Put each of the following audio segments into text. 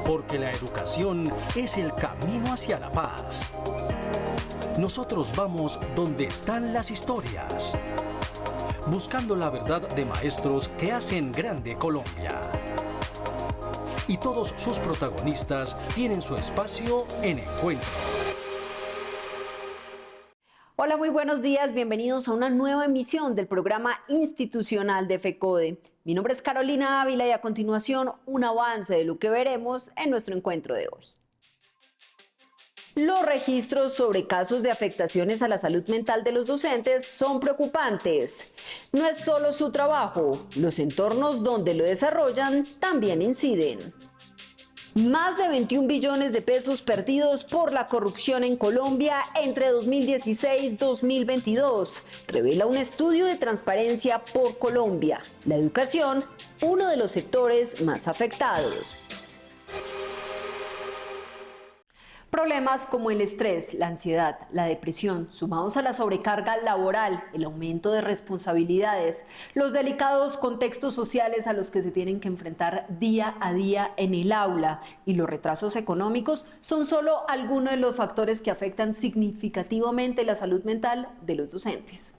Porque la educación es el camino hacia la paz. Nosotros vamos donde están las historias, buscando la verdad de maestros que hacen grande Colombia. Y todos sus protagonistas tienen su espacio en Encuentro. Hola, muy buenos días, bienvenidos a una nueva emisión del programa institucional de FECODE. Mi nombre es Carolina Ávila y a continuación un avance de lo que veremos en nuestro encuentro de hoy. Los registros sobre casos de afectaciones a la salud mental de los docentes son preocupantes. No es solo su trabajo, los entornos donde lo desarrollan también inciden. Más de 21 billones de pesos perdidos por la corrupción en Colombia entre 2016 y 2022, revela un estudio de Transparencia por Colombia. La educación, uno de los sectores más afectados. Problemas como el estrés, la ansiedad, la depresión, sumados a la sobrecarga laboral, el aumento de responsabilidades, los delicados contextos sociales a los que se tienen que enfrentar día a día en el aula y los retrasos económicos son solo algunos de los factores que afectan significativamente la salud mental de los docentes.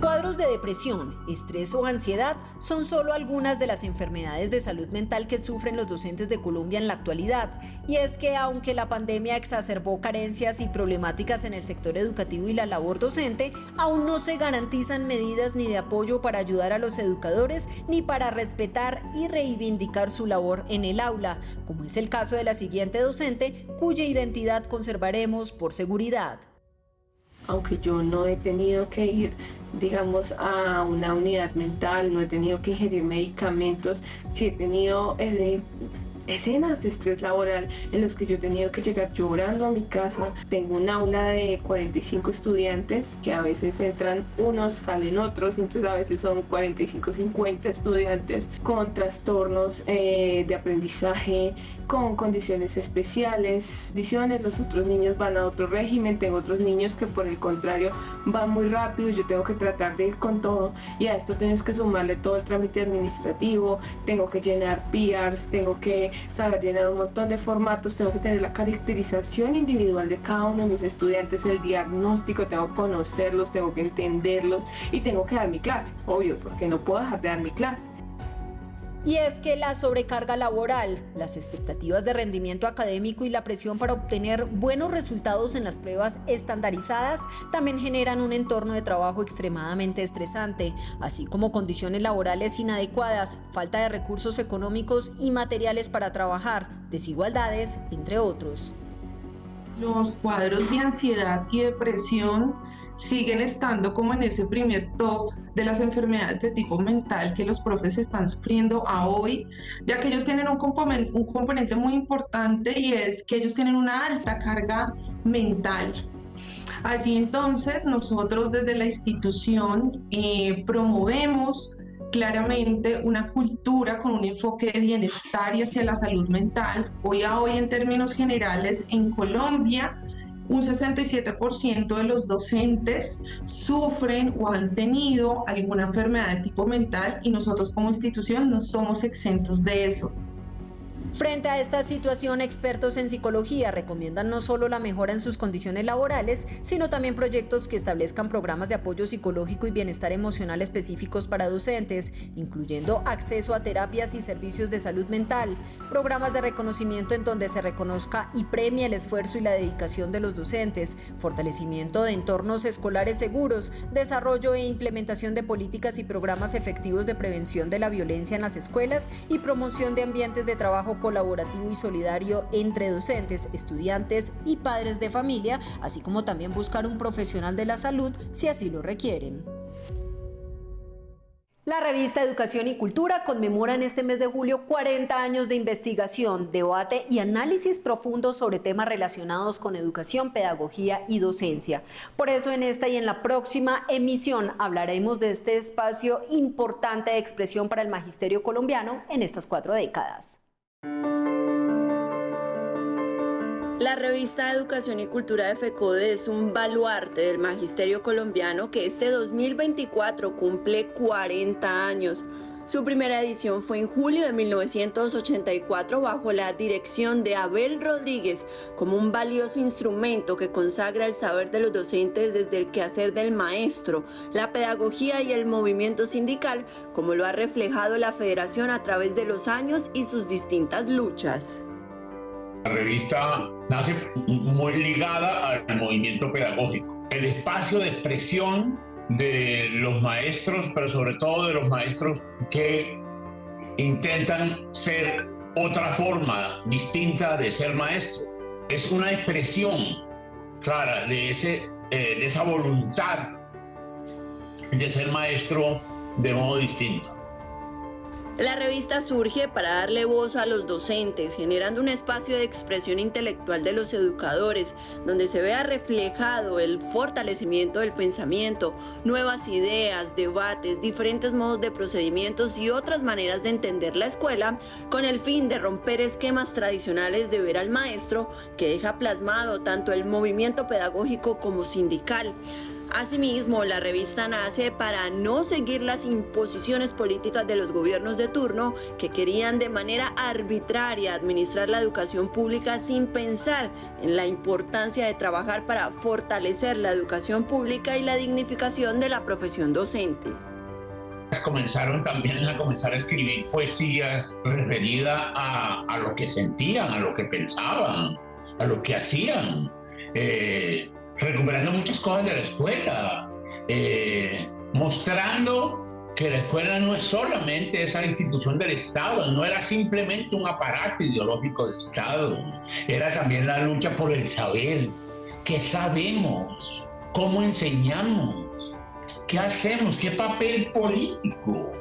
Cuadros de depresión, estrés o ansiedad son solo algunas de las enfermedades de salud mental que sufren los docentes de Colombia en la actualidad. Y es que aunque la pandemia exacerbó carencias y problemáticas en el sector educativo y la labor docente, aún no se garantizan medidas ni de apoyo para ayudar a los educadores ni para respetar y reivindicar su labor en el aula, como es el caso de la siguiente docente, cuya identidad conservaremos por seguridad. Aunque yo no he tenido que ir, digamos, a una unidad mental, no he tenido que ingerir medicamentos, sí he tenido escenas de estrés laboral en los que yo he tenido que llegar llorando a mi casa. Tengo un aula de 45 estudiantes que a veces entran unos, salen otros, entonces a veces son 45, 50 estudiantes con trastornos de aprendizaje, con condiciones especiales, los otros niños van a otro régimen, tengo otros niños que por el contrario van muy rápido, yo tengo que tratar de ir con todo y a esto tienes que sumarle todo el trámite administrativo, tengo que llenar PRs, tengo que saber llenar un montón de formatos, tengo que tener la caracterización individual de cada uno de mis estudiantes, el diagnóstico, tengo que conocerlos, tengo que entenderlos y tengo que dar mi clase, obvio, porque no puedo dejar de dar mi clase. Y es que la sobrecarga laboral, las expectativas de rendimiento académico y la presión para obtener buenos resultados en las pruebas estandarizadas también generan un entorno de trabajo extremadamente estresante, así como condiciones laborales inadecuadas, falta de recursos económicos y materiales para trabajar, desigualdades, entre otros. Los cuadros de ansiedad y depresión siguen estando como en ese primer top de las enfermedades de tipo mental que los profes están sufriendo a hoy, ya que ellos tienen un componente muy importante y es que ellos tienen una alta carga mental. Allí entonces nosotros desde la institución promovemos claramente una cultura con un enfoque de bienestar y hacia la salud mental. Hoy a hoy en términos generales en Colombia un 67% de los docentes sufren o han tenido alguna enfermedad de tipo mental y nosotros como institución no somos exentos de eso. Frente a esta situación, expertos en psicología recomiendan no solo la mejora en sus condiciones laborales, sino también proyectos que establezcan programas de apoyo psicológico y bienestar emocional específicos para docentes, incluyendo acceso a terapias y servicios de salud mental, programas de reconocimiento en donde se reconozca y premie el esfuerzo y la dedicación de los docentes, fortalecimiento de entornos escolares seguros, desarrollo e implementación de políticas y programas efectivos de prevención de la violencia en las escuelas y promoción de ambientes de trabajo colaborativo y solidario entre docentes, estudiantes y padres de familia, así como también buscar un profesional de la salud si así lo requieren. La revista Educación y Cultura conmemora en este mes de julio 40 años de investigación, debate y análisis profundo sobre temas relacionados con educación, pedagogía y docencia. Por eso en esta y en la próxima emisión hablaremos de este espacio importante de expresión para el magisterio colombiano en estas 4 décadas. La revista Educación y Cultura de FECODE es un baluarte del magisterio colombiano que este 2024 cumple 40 años. Su primera edición fue en julio de 1984 bajo la dirección de Abel Rodríguez como un valioso instrumento que consagra el saber de los docentes desde el quehacer del maestro, la pedagogía y el movimiento sindical, como lo ha reflejado la federación a través de los años y sus distintas luchas. La revista nace muy ligada al movimiento pedagógico, el espacio de expresión de los maestros, pero sobre todo de los maestros que intentan ser otra forma distinta de ser maestro. Es una expresión clara de esa voluntad de ser maestro de modo distinto. La revista surge para darle voz a los docentes, generando un espacio de expresión intelectual de los educadores, donde se vea reflejado el fortalecimiento del pensamiento, nuevas ideas, debates, diferentes modos de procedimientos y otras maneras de entender la escuela, con el fin de romper esquemas tradicionales de ver al maestro, que deja plasmado tanto el movimiento pedagógico como sindical. Asimismo, la revista nace para no seguir las imposiciones políticas de los gobiernos de turno que querían de manera arbitraria administrar la educación pública sin pensar en la importancia de trabajar para fortalecer la educación pública y la dignificación de la profesión docente. Comenzaron también a escribir poesías referidas a lo que sentían, a lo que pensaban, a lo que hacían. Recuperando muchas cosas de la escuela, mostrando que la escuela no es solamente esa institución del Estado, no era simplemente un aparato ideológico del Estado, era también la lucha por el saber, qué sabemos, cómo enseñamos, qué hacemos, qué papel político.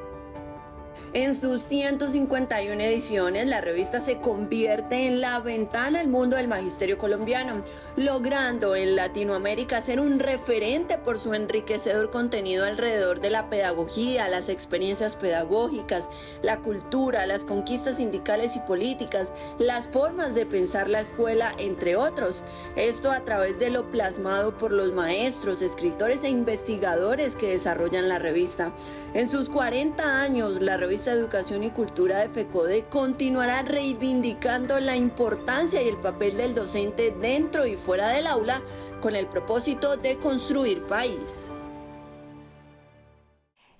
En sus 151 ediciones, la revista se convierte en la ventana al mundo del magisterio colombiano, logrando en Latinoamérica ser un referente por su enriquecedor contenido alrededor de la pedagogía, las experiencias pedagógicas, la cultura, las conquistas sindicales y políticas, las formas de pensar la escuela, entre otros. Esto a través de lo plasmado por los maestros, escritores e investigadores que desarrollan la revista. En sus 40 años, la revista Educación y Cultura de FECODE continuará reivindicando la importancia y el papel del docente dentro y fuera del aula con el propósito de construir país.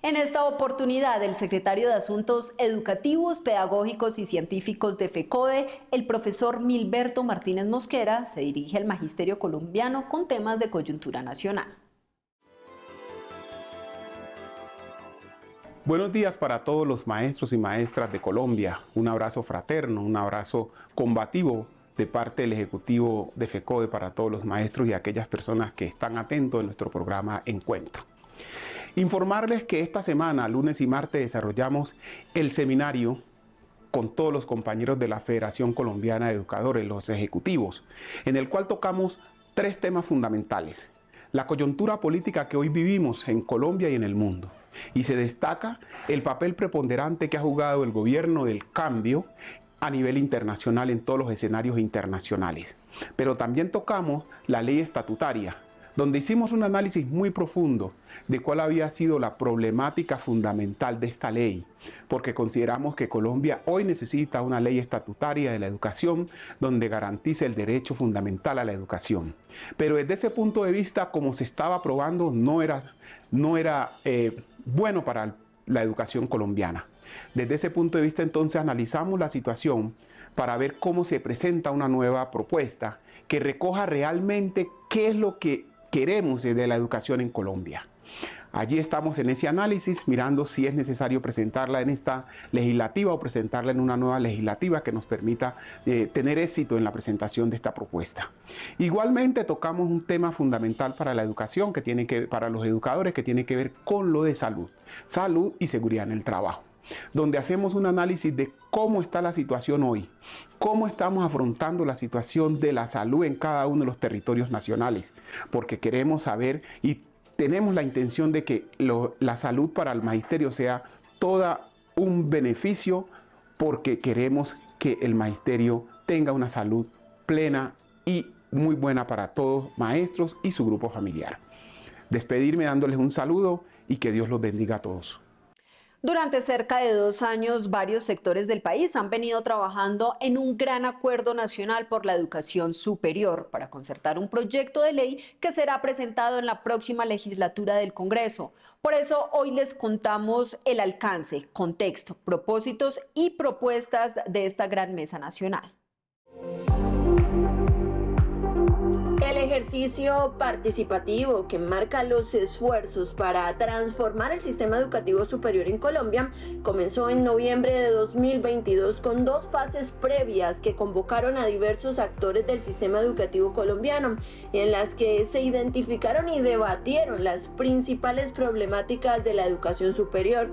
En esta oportunidad, el secretario de Asuntos Educativos, Pedagógicos y Científicos de FECODE, el profesor Milberto Martínez Mosquera, se dirige al magisterio colombiano con temas de coyuntura nacional. Buenos días para todos los maestros y maestras de Colombia. Un abrazo fraterno, un abrazo combativo de parte del Ejecutivo de FECODE para todos los maestros y aquellas personas que están atentos a nuestro programa Encuentro. Informarles que esta semana, lunes y martes, desarrollamos el seminario con todos los compañeros de la Federación Colombiana de Educadores, los ejecutivos, en el cual tocamos 3 temas fundamentales. La coyuntura política que hoy vivimos en Colombia y en el mundo. Y se destaca el papel preponderante que ha jugado el gobierno del cambio a nivel internacional en todos los escenarios internacionales. Pero también tocamos la ley estatutaria, donde hicimos un análisis muy profundo de cuál había sido la problemática fundamental de esta ley, porque consideramos que Colombia hoy necesita una ley estatutaria de la educación donde garantice el derecho fundamental a la educación. Pero desde ese punto de vista, como se estaba aprobando, no era bueno para la educación colombiana. Desde ese punto de vista, entonces, analizamos la situación para ver cómo se presenta una nueva propuesta que recoja realmente qué es lo que queremos de la educación en Colombia. Allí estamos en ese análisis, mirando si es necesario presentarla en esta legislativa o presentarla en una nueva legislativa que nos permita tener éxito en la presentación de esta propuesta. Igualmente tocamos un tema fundamental para la educación, para los educadores, que tiene que ver con lo de salud y seguridad en el trabajo, donde hacemos un análisis de cómo está la situación hoy, cómo estamos afrontando la situación de la salud en cada uno de los territorios nacionales, porque queremos saber y tenemos la intención de que la salud para el magisterio sea todo un beneficio, porque queremos que el magisterio tenga una salud plena y muy buena para todos maestros y su grupo familiar. Despedirme dándoles un saludo y que Dios los bendiga a todos. Durante cerca de 2 años, varios sectores del país han venido trabajando en un gran acuerdo nacional por la educación superior para concertar un proyecto de ley que será presentado en la próxima legislatura del Congreso. Por eso hoy les contamos el alcance, contexto, propósitos y propuestas de esta gran mesa nacional. El ejercicio participativo que marca los esfuerzos para transformar el sistema educativo superior en Colombia comenzó en noviembre de 2022 con 2 fases previas que convocaron a diversos actores del sistema educativo colombiano, en las que se identificaron y debatieron las principales problemáticas de la educación superior.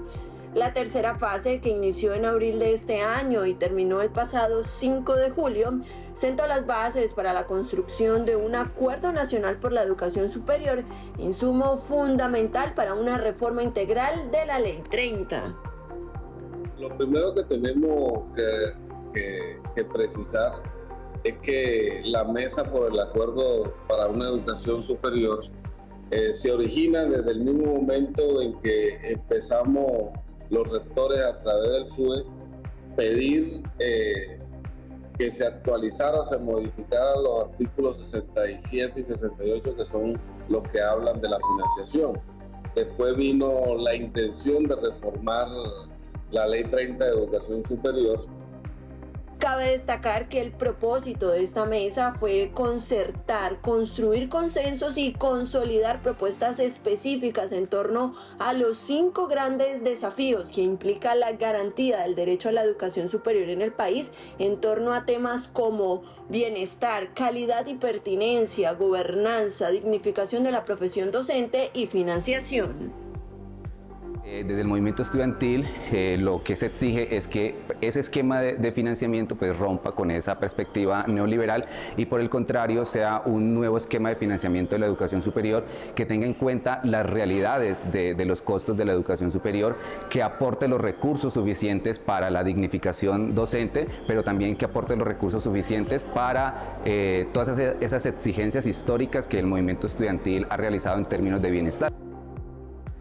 La tercera fase, que inició en abril de este año y terminó el pasado 5 de julio, sentó las bases para la construcción de un acuerdo nacional por la educación superior, insumo fundamental para una reforma integral de la Ley 30. Lo primero que tenemos que precisar es que la Mesa por el Acuerdo para una Educación Superior se origina desde el mismo momento en que empezamos los rectores a través del FUE pedir que se actualizara o se modificaran los artículos 67 y 68, que son los que hablan de la financiación. Después vino la intención de reformar la Ley 30 de Educación Superior. Cabe destacar que el propósito de esta mesa fue concertar, construir consensos y consolidar propuestas específicas en torno a los 5 grandes desafíos que implica la garantía del derecho a la educación superior en el país, en torno a temas como bienestar, calidad y pertinencia, gobernanza, dignificación de la profesión docente y financiación. Desde el movimiento estudiantil lo que se exige es que ese esquema de financiamiento pues rompa con esa perspectiva neoliberal y por el contrario sea un nuevo esquema de financiamiento de la educación superior que tenga en cuenta las realidades de los costos de la educación superior, que aporte los recursos suficientes para la dignificación docente, pero también que aporte los recursos suficientes para todas esas exigencias históricas que el movimiento estudiantil ha realizado en términos de bienestar.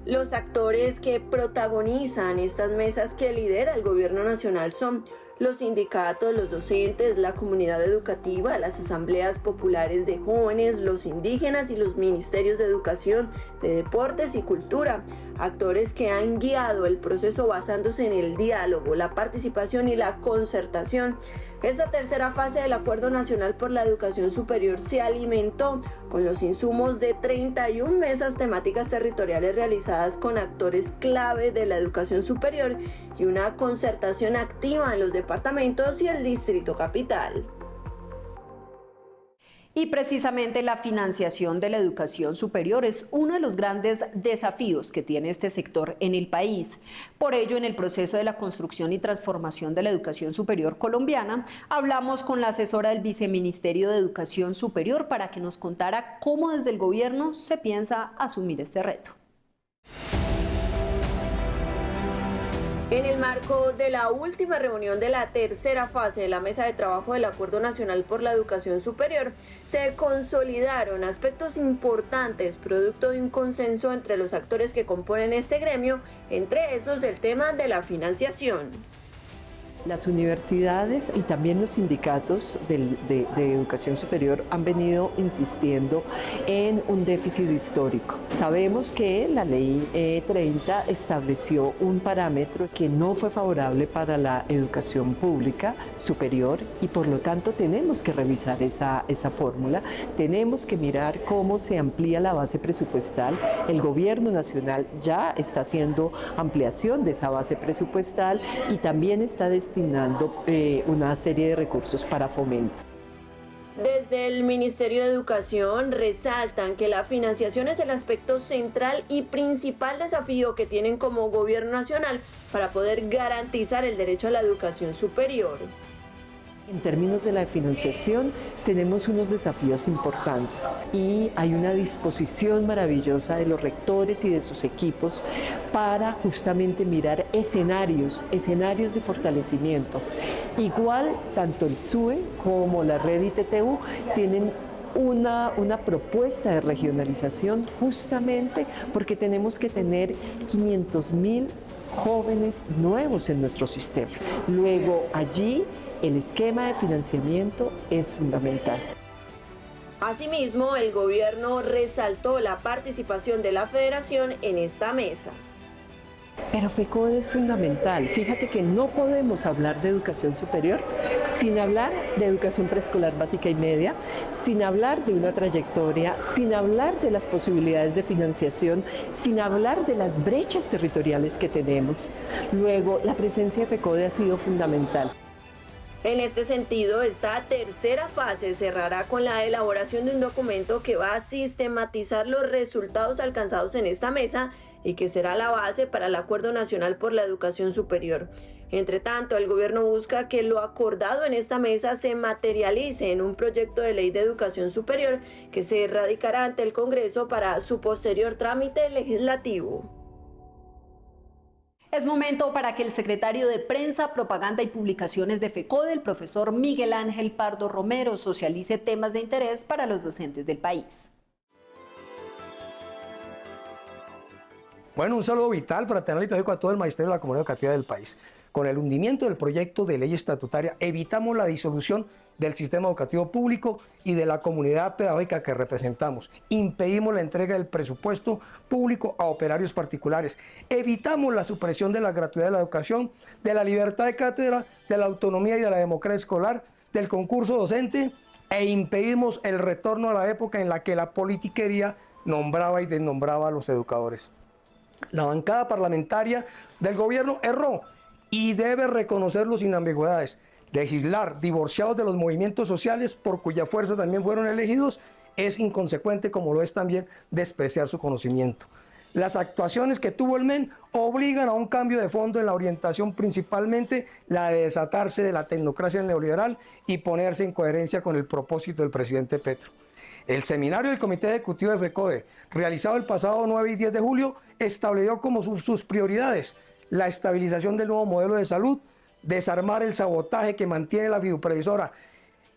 Los actores que protagonizan estas mesas que lidera el gobierno nacional son los sindicatos, los docentes, la comunidad educativa, las asambleas populares de jóvenes, los indígenas y los ministerios de educación, de deportes y cultura, actores que han guiado el proceso basándose en el diálogo, la participación y la concertación. Esta tercera fase del Acuerdo Nacional por la Educación Superior se alimentó con los insumos de 31 mesas temáticas territoriales realizadas con actores clave de la educación superior y una concertación activa en los departamentos y el Distrito Capital. Y precisamente la financiación de la educación superior es uno de los grandes desafíos que tiene este sector en el país. Por ello, en el proceso de la construcción y transformación de la educación superior colombiana, hablamos con la asesora del Viceministerio de Educación Superior para que nos contara cómo desde el gobierno se piensa asumir este reto. En el marco de la última reunión de la tercera fase de la mesa de trabajo del Acuerdo Nacional por la Educación Superior, se consolidaron aspectos importantes producto de un consenso entre los actores que componen este gremio, entre esos el tema de la financiación. Las universidades y también los sindicatos de educación superior han venido insistiendo en un déficit histórico. Sabemos que la ley 30 estableció un parámetro que no fue favorable para la educación pública superior y por lo tanto tenemos que revisar esa fórmula. Tenemos que mirar cómo se amplía la base presupuestal. El gobierno nacional ya está haciendo ampliación de esa base presupuestal y también está destinando una serie de recursos para fomento. Desde el Ministerio de Educación resaltan que la financiación es el aspecto central y principal desafío que tienen como gobierno nacional para poder garantizar el derecho a la educación superior. En términos de la financiación, tenemos unos desafíos importantes y hay una disposición maravillosa de los rectores y de sus equipos para justamente mirar escenarios de fortalecimiento. Igual, tanto el SUE como la red ITTU tienen una propuesta de regionalización justamente porque tenemos que tener 500.000 jóvenes nuevos en nuestro sistema. Luego, allí, el esquema de financiamiento es fundamental. Asimismo, el gobierno resaltó la participación de la federación en esta mesa. Pero FECODE es fundamental. Fíjate que no podemos hablar de educación superior sin hablar de educación preescolar básica y media, sin hablar de una trayectoria, sin hablar de las posibilidades de financiación, sin hablar de las brechas territoriales que tenemos. Luego, la presencia de FECODE ha sido fundamental. En este sentido, esta tercera fase cerrará con la elaboración de un documento que va a sistematizar los resultados alcanzados en esta mesa y que será la base para el Acuerdo Nacional por la Educación Superior. Entre tanto, el gobierno busca que lo acordado en esta mesa se materialice en un proyecto de ley de educación superior que se radicará ante el Congreso para su posterior trámite legislativo. Es momento para que el secretario de Prensa, Propaganda y Publicaciones de FECODE, el profesor Miguel Ángel Pardo Romero, socialice temas de interés para los docentes del país. Bueno, un saludo vital, fraternal y pedagógico a todo el magisterio de la comunidad educativa del país. Con el hundimiento del proyecto de ley estatutaria, evitamos la disolución del sistema educativo público y de la comunidad pedagógica que representamos. Impedimos la entrega del presupuesto público a operarios particulares. Evitamos la supresión de la gratuidad de la educación, de la libertad de cátedra, de la autonomía y de la democracia escolar, del concurso docente e impedimos el retorno a la época en la que la politiquería nombraba y desnombraba a los educadores. La bancada parlamentaria del gobierno erró y debe reconocerlo sin ambigüedades. Legislar divorciados de los movimientos sociales por cuya fuerza también fueron elegidos es inconsecuente, como lo es también despreciar su conocimiento. Las actuaciones que tuvo el MEN obligan a un cambio de fondo en la orientación, principalmente la de desatarse de la tecnocracia neoliberal y ponerse en coherencia con el propósito del presidente Petro. El seminario del Comité Ejecutivo de FECODE, realizado el pasado 9 y 10 de julio, estableció como sus prioridades la estabilización del nuevo modelo de salud, desarmar el sabotaje que mantiene la fiduprevisora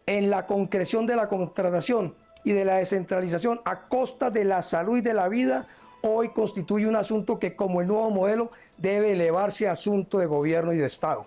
en la concreción de la contratación y de la descentralización a costa de la salud y de la vida, hoy constituye un asunto que, como el nuevo modelo, debe elevarse a asunto de gobierno y de Estado.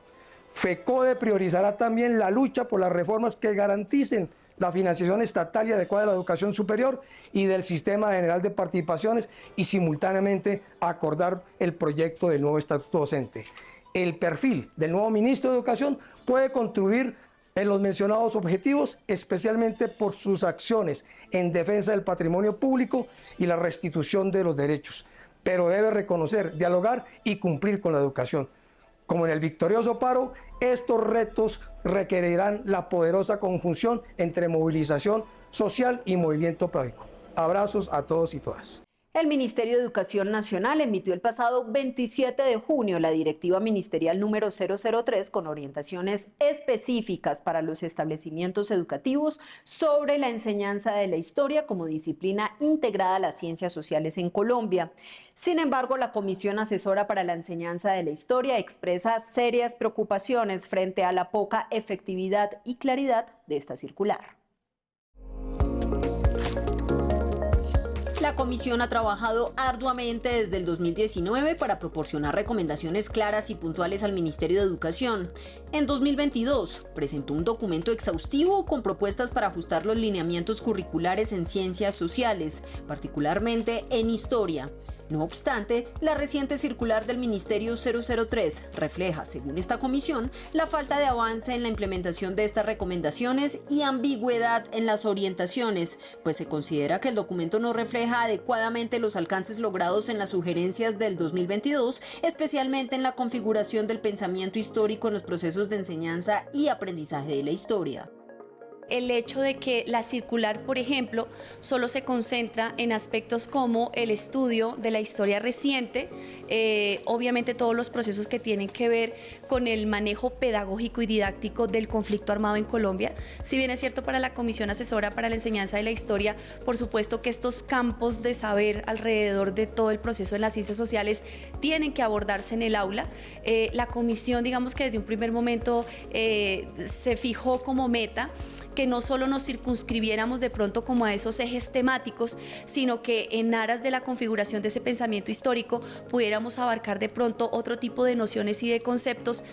FECODE priorizará también la lucha por las reformas que garanticen la financiación estatal y adecuada de la educación superior y del sistema general de participaciones y simultáneamente acordar el proyecto del nuevo estatuto docente. El perfil del nuevo ministro de Educación puede contribuir en los mencionados objetivos, especialmente por sus acciones en defensa del patrimonio público y la restitución de los derechos, pero debe reconocer, dialogar y cumplir con la educación. Como en el victorioso paro, estos retos requerirán la poderosa conjunción entre movilización social y movimiento pedagógico. Abrazos a todos y todas. El Ministerio de Educación Nacional emitió el pasado 27 de junio la Directiva Ministerial número 003 con orientaciones específicas para los establecimientos educativos sobre la enseñanza de la historia como disciplina integrada a las ciencias sociales en Colombia. Sin embargo, la Comisión Asesora para la Enseñanza de la Historia expresa serias preocupaciones frente a la poca efectividad y claridad de esta circular. La comisión ha trabajado arduamente desde el 2019 para proporcionar recomendaciones claras y puntuales al Ministerio de Educación. En 2022 presentó un documento exhaustivo con propuestas para ajustar los lineamientos curriculares en ciencias sociales, particularmente en historia. No obstante, la reciente circular del Ministerio 003 refleja, según esta comisión, la falta de avance en la implementación de estas recomendaciones y ambigüedad en las orientaciones, pues se considera que el documento no refleja adecuadamente los alcances logrados en las sugerencias del 2022, especialmente en la configuración del pensamiento histórico en los procesos de enseñanza y aprendizaje de la historia. El hecho de que la circular, por ejemplo, solo se concentra en aspectos como el estudio de la historia reciente, obviamente todos los procesos que tienen que ver con el manejo pedagógico y didáctico del conflicto armado en Colombia. Si bien es cierto, para la Comisión Asesora para la Enseñanza de la Historia, por supuesto que estos campos de saber alrededor de todo el proceso en las ciencias sociales tienen que abordarse en el aula. La comisión, digamos que desde un primer momento se fijó como meta que no solo nos circunscribiéramos de pronto como a esos ejes temáticos, sino que en aras de la configuración de ese pensamiento histórico pudiéramos abarcar de pronto otro tipo de nociones y de conceptos.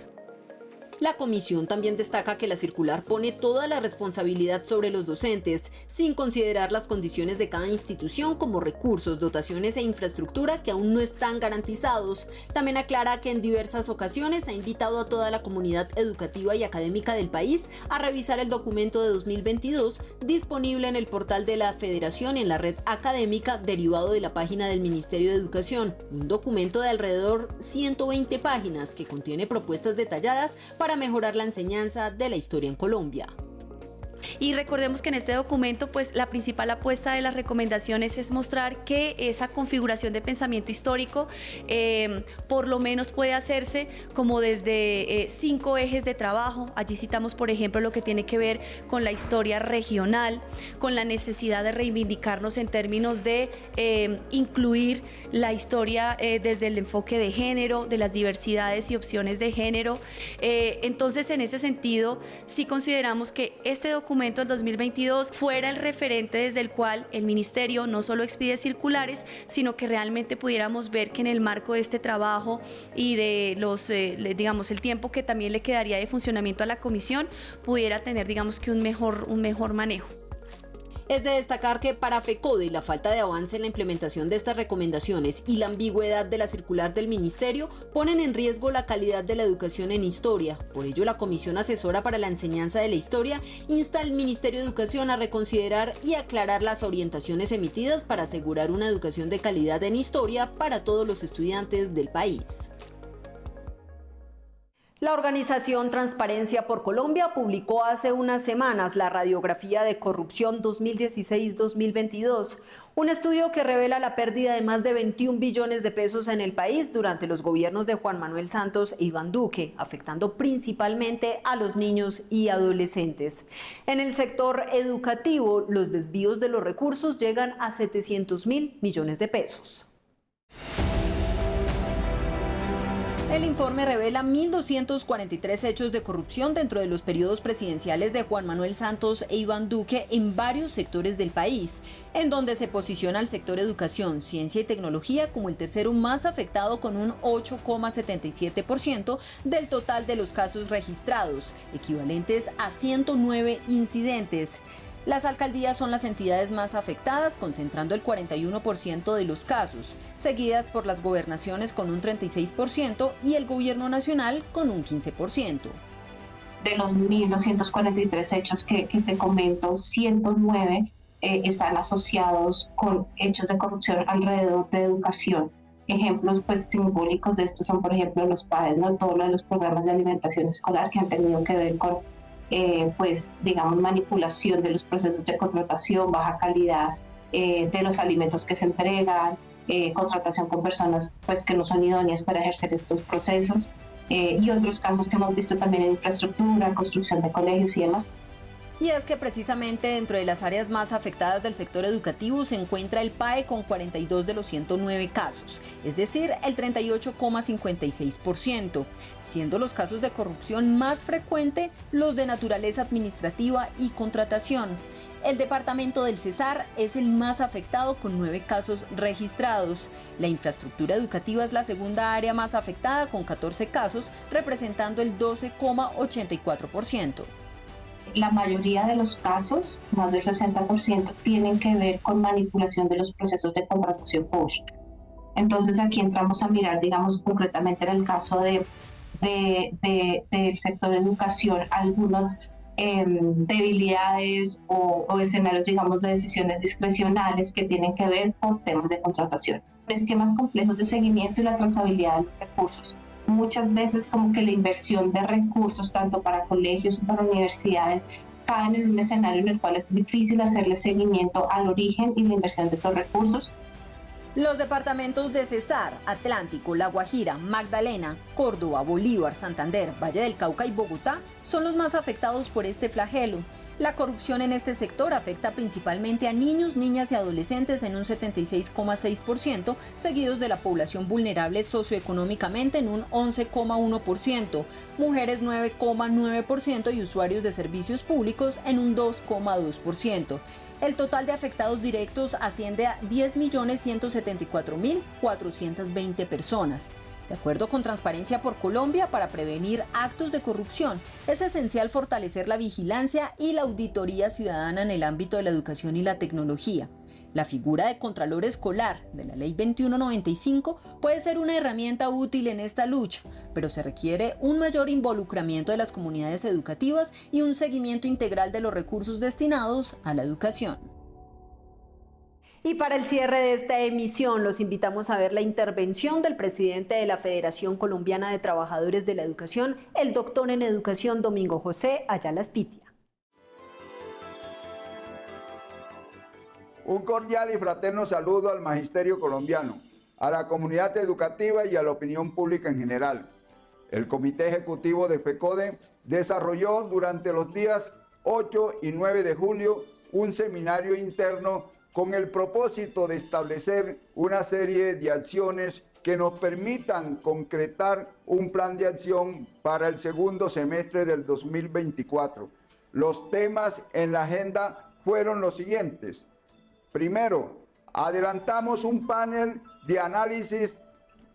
La comisión también destaca que la circular pone toda la responsabilidad sobre los docentes, sin considerar las condiciones de cada institución como recursos, dotaciones e infraestructura que aún no están garantizados. También aclara que en diversas ocasiones ha invitado a toda la comunidad educativa y académica del país a revisar el documento de 2022 disponible en el portal de la Federación y en la red académica derivado de la página del Ministerio de Educación, un documento de alrededor 120 páginas que contiene propuestas detalladas para mejorar la enseñanza de la historia en Colombia. Y recordemos que en este documento, pues la principal apuesta de las recomendaciones es mostrar que esa configuración de pensamiento histórico por lo menos puede hacerse como desde 5 ejes de trabajo. Allí citamos, por ejemplo, lo que tiene que ver con la historia regional, con la necesidad de reivindicarnos en términos de incluir la historia desde el enfoque de género, de las diversidades y opciones de género. Entonces, en ese sentido, sí consideramos que este documento del 2022 fuera el referente desde el cual el Ministerio no solo expide circulares, sino que realmente pudiéramos ver que en el marco de este trabajo y de los, digamos, el tiempo que también le quedaría de funcionamiento a la comisión, pudiera tener, digamos, que un mejor manejo. Es de destacar que para FECODE la falta de avance en la implementación de estas recomendaciones y la ambigüedad de la circular del Ministerio ponen en riesgo la calidad de la educación en historia. Por ello, la Comisión Asesora para la Enseñanza de la Historia insta al Ministerio de Educación a reconsiderar y aclarar las orientaciones emitidas para asegurar una educación de calidad en historia para todos los estudiantes del país. La organización Transparencia por Colombia publicó hace unas semanas la radiografía de corrupción 2016-2022, un estudio que revela la pérdida de más de 21 billones de pesos en el país durante los gobiernos de Juan Manuel Santos e Iván Duque, afectando principalmente a los niños y adolescentes. En el sector educativo, los desvíos de los recursos llegan a 700.000 millones de pesos. El informe revela 1.243 hechos de corrupción dentro de los periodos presidenciales de Juan Manuel Santos e Iván Duque en varios sectores del país, en donde se posiciona el sector educación, ciencia y tecnología como el tercero más afectado con un 8,77% del total de los casos registrados, equivalentes a 109 incidentes. Las alcaldías son las entidades más afectadas, concentrando el 41% de los casos, seguidas por las gobernaciones con un 36% y el gobierno nacional con un 15%. De los 1.243 hechos que te comento, 109 están asociados con hechos de corrupción alrededor de educación. Ejemplos pues simbólicos de esto son, por ejemplo, los PAES, ¿no? Todo lo de los programas de alimentación escolar que han tenido que ver con pues digamos manipulación de los procesos de contratación, baja calidad de los alimentos que se entregan, contratación con personas pues que no son idóneas para ejercer estos procesos y otros casos que hemos visto también en infraestructura, construcción de colegios y demás. Y es que precisamente dentro de las áreas más afectadas del sector educativo se encuentra el PAE con 42 de los 109 casos, es decir, el 38,56%, siendo los casos de corrupción más frecuente los de naturaleza administrativa y contratación. El departamento del Cesar es el más afectado con 9 casos registrados. La infraestructura educativa es la segunda área más afectada con 14 casos, representando el 12,84%. La mayoría de los casos, más del 60%, tienen que ver con manipulación de los procesos de contratación pública. Entonces aquí entramos a mirar, digamos, concretamente en el caso del sector educación, algunas debilidades o escenarios, digamos, de decisiones discrecionales que tienen que ver con temas de contratación. Esquemas complejos de seguimiento y la trazabilidad de los recursos. Muchas veces como que la inversión de recursos, tanto para colegios como para universidades, caen en un escenario en el cual es difícil hacerle seguimiento al origen y la inversión de estos recursos. Los departamentos de Cesar, Atlántico, La Guajira, Magdalena, Córdoba, Bolívar, Santander, Valle del Cauca y Bogotá son los más afectados por este flagelo. La corrupción en este sector afecta principalmente a niños, niñas y adolescentes en un 76,6%, seguidos de la población vulnerable socioeconómicamente en un 11,1%, mujeres 9,9% y usuarios de servicios públicos en un 2,2%. El total de afectados directos asciende a 10.174.420 personas. De acuerdo con Transparencia por Colombia, para prevenir actos de corrupción, es esencial fortalecer la vigilancia y la auditoría ciudadana en el ámbito de la educación y la tecnología. La figura de Contralor Escolar de la Ley 2195 puede ser una herramienta útil en esta lucha, pero se requiere un mayor involucramiento de las comunidades educativas y un seguimiento integral de los recursos destinados a la educación. Y para el cierre de esta emisión, los invitamos a ver la intervención del presidente de la Federación Colombiana de Trabajadores de la Educación, el doctor en Educación Domingo José Ayala Spitia. Un cordial y fraterno saludo al magisterio colombiano, a la comunidad educativa y a la opinión pública en general. El Comité Ejecutivo de FECODE desarrolló durante los días 8 y 9 de julio un seminario interno con el propósito de establecer una serie de acciones que nos permitan concretar un plan de acción para el segundo semestre del 2024. Los temas en la agenda fueron los siguientes. Primero, adelantamos un panel de análisis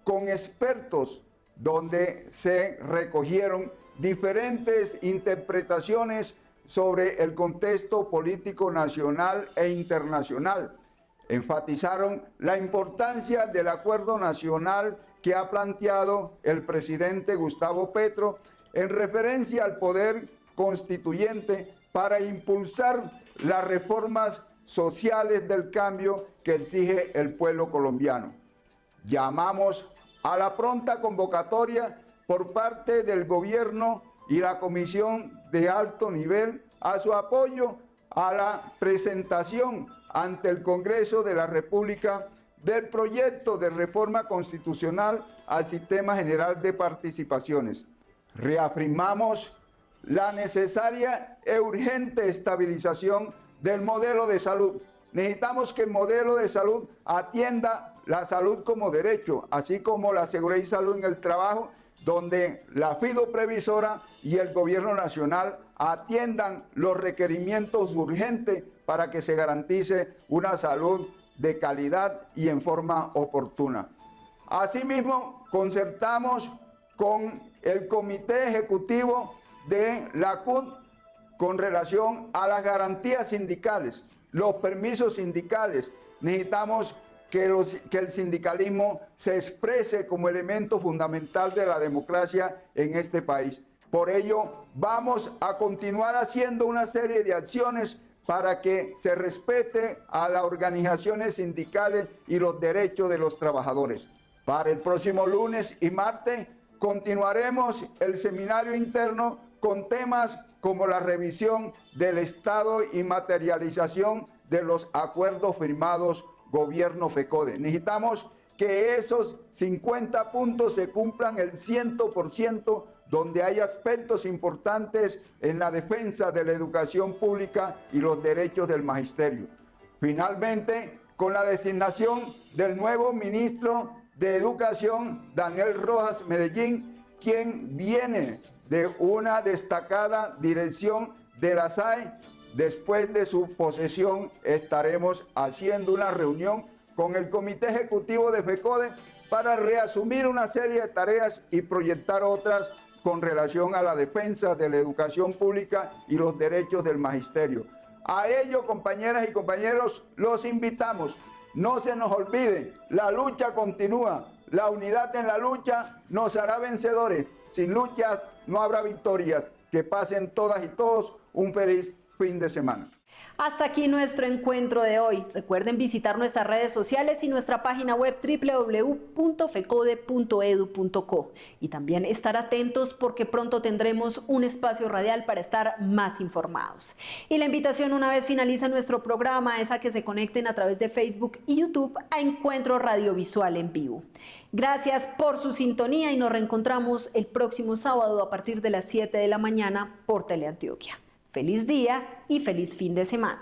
con expertos donde se recogieron diferentes interpretaciones sobre el contexto político nacional e internacional. Enfatizaron la importancia del acuerdo nacional que ha planteado el presidente Gustavo Petro en referencia al poder constituyente para impulsar las reformas sociales del cambio que exige el pueblo colombiano. Llamamos a la pronta convocatoria por parte del gobierno y la Comisión de Alto Nivel a su apoyo a la presentación ante el Congreso de la República del proyecto de reforma constitucional al Sistema General de Participaciones. Reafirmamos la necesaria e urgente estabilización del modelo de salud. Necesitamos que el modelo de salud atienda la salud como derecho, así como la seguridad y salud en el trabajo, donde la FIDO previsora y el gobierno nacional atiendan los requerimientos urgentes para que se garantice una salud de calidad y en forma oportuna. Asimismo, concertamos con el Comité Ejecutivo de la CUT con relación a las garantías sindicales, los permisos sindicales. Necesitamos que el sindicalismo se exprese como elemento fundamental de la democracia en este país. Por ello, vamos a continuar haciendo una serie de acciones para que se respete a las organizaciones sindicales y los derechos de los trabajadores. Para el próximo lunes y martes continuaremos el seminario interno con temas como la revisión del estado y materialización de los acuerdos firmados gobierno FECODE. Necesitamos que esos 50 puntos se cumplan el 100%, donde hay aspectos importantes en la defensa de la educación pública y los derechos del magisterio. Finalmente, con la designación del nuevo ministro de Educación, Daniel Rojas Medellín, quien viene de una destacada dirección de la SAE. Después de su posesión estaremos haciendo una reunión con el Comité Ejecutivo de FECODE para reasumir una serie de tareas y proyectar otras con relación a la defensa de la educación pública y los derechos del magisterio. A ello, compañeras y compañeros, los invitamos. No se nos olvide, la lucha continúa. La unidad en la lucha nos hará vencedores. Sin lucha no habrá victorias. Que pasen todas y todos un feliz fin de semana. Hasta aquí nuestro encuentro de hoy. Recuerden visitar nuestras redes sociales y nuestra página web www.fecode.edu.co y también estar atentos porque pronto tendremos un espacio radial para estar más informados. Y la invitación una vez finaliza nuestro programa es a que se conecten a través de Facebook y YouTube a Encuentro Radiovisual en Vivo. Gracias por su sintonía y nos reencontramos el próximo sábado a partir de las 7 de la mañana por Teleantioquia. Feliz día y feliz fin de semana.